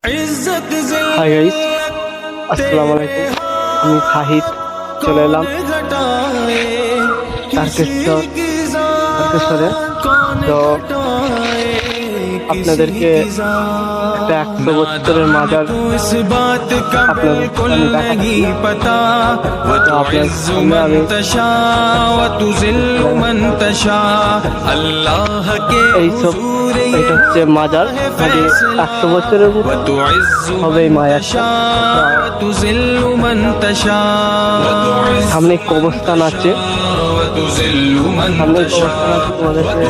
Hi guys, আসসালামু আলাইকুম। আমি সাহিদ চলে এলাম তারকেশ্বরে। তো আপনাদেরকে একটা 100 বছরের মাজার এইসব এটা হচ্ছে মাজার, 100 বছরের হবে মায়াটা। সামনে কবরস্থান আছে, তোমাদেরকে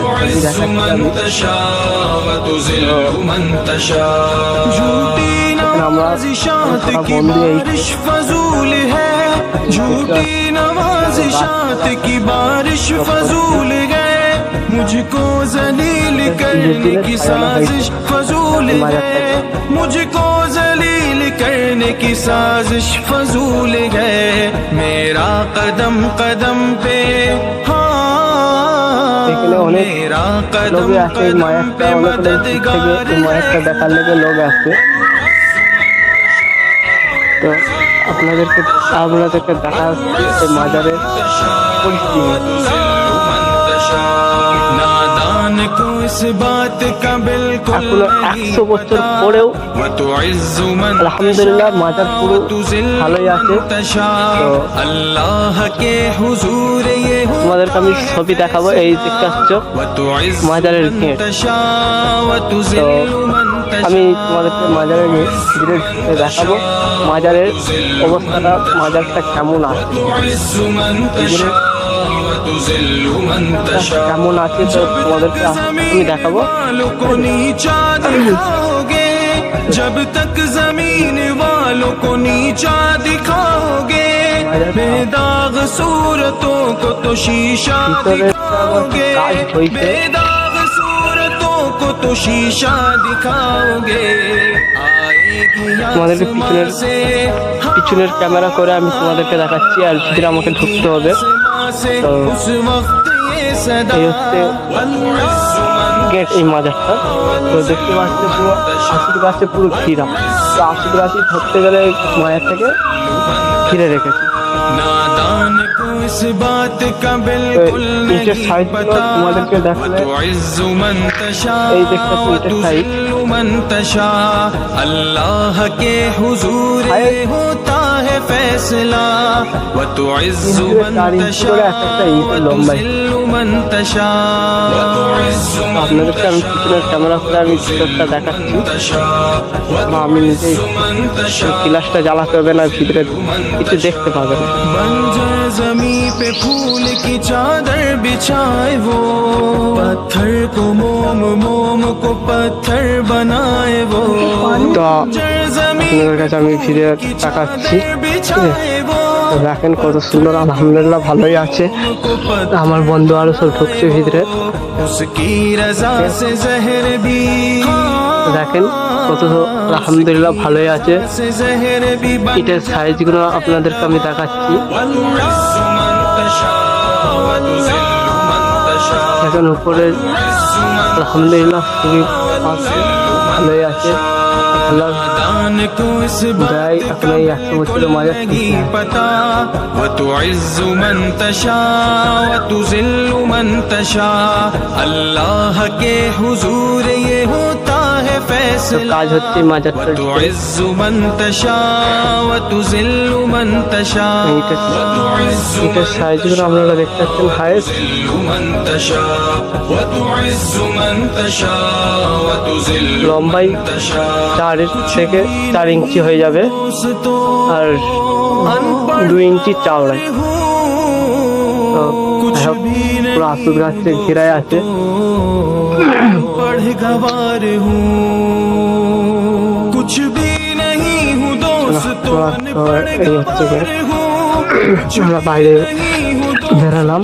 আমরা मुझको जलील करने की साजिश फजूल है, मुझको जलील करने की साजिश फजूल है। मेरा कदम कदम पे मेरा कदम कदम पे मददगार দেখার লেগে লোক আসছে। তো আপনাদেরকে দেখা হচ্ছে মাজারের পরিস্থিতি। এখনো 100 বছর পরেও আলহামদুলিল্লাহ মাজার পুরো ভালোই আছে। তোমাদেরকে আমি ছবি দেখাবো। এই দেখতে পাচ্ছ মাজারের গেট। আমি তোমাদেরকে মাজারের গেট দেখাবো, মাজারের অবস্থাটা, মাজারটা কেমন আছে কেমন আছে তো তোমাদেরকে আমি দেখাবো। जब तक जमीन वालों को नीचा दिखाओगे, बेदाग सूरतों को तो शीशा दिखाओगे, बेदाग सूरतों को तो शीशा दिखाओगे। তোমাদেরকে পিছনের ক্যামেরা করে আমি তোমাদেরকে দেখাচ্ছি, আর ভিতরে আমাকে ঢুকতে হবে। তো এই হচ্ছে গেট, এই মাজারটা। তো দেখতে পাচ্ছি পুরো আশির গাছে পুরো ঘিরা। তো আশির গাছে ধরতে গেলে মায়ের থেকে ঘিরে রেখেছি। ইটের সাইড তোমাদেরকে দেখলে এই দেখতে ইটের সাইড। अल्लाह के हुजूर होता है फैसला, व तुइज़्ज़ु मन तशा व तुज़िल्लु मन तशा। আপনাদেরকে আমি পিছনের ক্যামেরা করে আমি ভিতরটা দেখাচ্ছি। আমি নিজেই গ্লাসটা জ্বালাতে হবে না, ভিতরে কিছু দেখতে পাবেন। जमीन पे फूल की चादर बिछाए, वो पत्थर को मोम मोम को पत्थर बनाए, वो তো আপনাদের কাছে আমি ফিরে তাকাচ্ছি। দেখেন কত সুন্দর, আলহামদুলিল্লাহ ভালোই আছে। আমার বন্ধু আরো সব ঢুকছে ভিতরে। দেখেন কত আলহামদুলিল্লাহ ভালোই আছে। এটার সাইজগুলো আপনাদেরকে আমি দেখাচ্ছি। এখন উপরে আলহামদুলিল্লাহ খুবই ভালোই আছে। গাই আপনি 100 বছরের মাজার पता व तुइज़्ज़ु मन तशा व तुज़िल्लु मन तशा। अल्लाह के हुजूर ये होता है फैसला, কাজ হচ্ছে মাজারটা। तुइज़्ज़ु मन तशा व तुज़िल्लु मन तशा। এটার সাইজগুলো আপনারা দেখতে পাচ্ছেন। হাইট লম্বাই 4 থেকে 4 ইঞ্চি হয়ে যাবে, আর 2 ইঞ্চি চওড়ায়। পুরো আশুর গাছে ঘেরায় আছে। कुछ भी नहीं हूँ दोस्तों, আমরা বাইরে বেরালাম।